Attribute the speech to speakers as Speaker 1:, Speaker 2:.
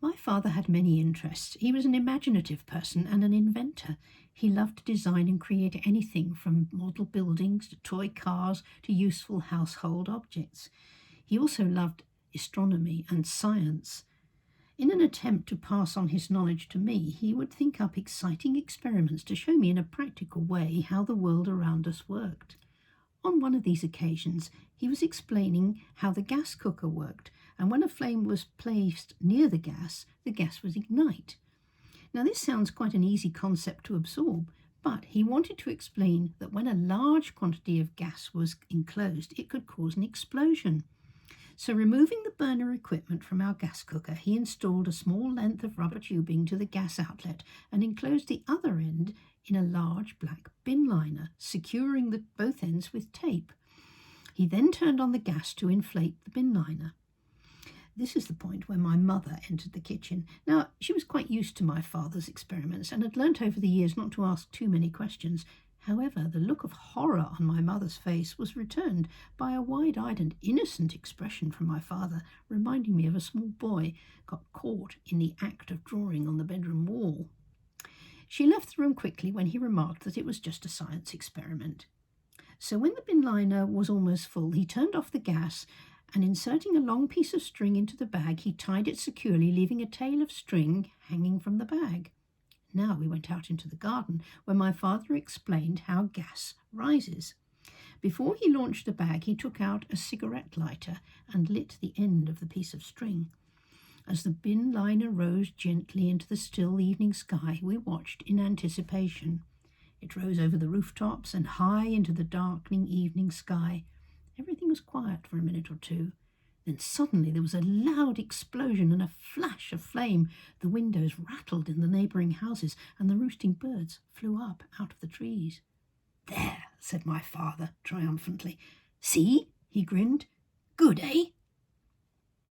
Speaker 1: My father had many interests. He was an imaginative person and an inventor. He loved to design and create anything from model buildings to toy cars to useful household objects. He also loved astronomy and science. In an attempt to pass on his knowledge to me, he would think up exciting experiments to show me in a practical way how the world around us worked. On one of these occasions, he was explaining how the gas cooker worked, and when a flame was placed near the gas would ignite. Now, this sounds quite an easy concept to absorb, but he wanted to explain that when a large quantity of gas was enclosed, it could cause an explosion. So, removing the burner equipment from our gas cooker, he installed a small length of rubber tubing to the gas outlet and enclosed the other end in a large black bin liner, securing both ends with tape. He then turned on the gas to inflate the bin liner. This is the point where my mother entered the kitchen. Now, she was quite used to my father's experiments and had learnt over the years not to ask too many questions. However, the look of horror on my mother's face was returned by a wide-eyed and innocent expression from my father, reminding me of a small boy got caught in the act of drawing on the bedroom wall. She left the room quickly when he remarked that it was just a science experiment. So when the bin liner was almost full, he turned off the gas and, inserting a long piece of string into the bag, he tied it securely, leaving a tail of string hanging from the bag. Now we went out into the garden, where my father explained how gas rises. Before he launched the bag, he took out a cigarette lighter and lit the end of the piece of string. As the bin liner rose gently into the still evening sky, we watched in anticipation. It rose over the rooftops and high into the darkening evening sky. Everything was quiet for a minute or two. Then suddenly there was a loud explosion and a flash of flame. The windows rattled in the neighbouring houses, and the roosting birds flew up out of the trees. "There," said my father triumphantly. "See?" he grinned. "Good, eh?"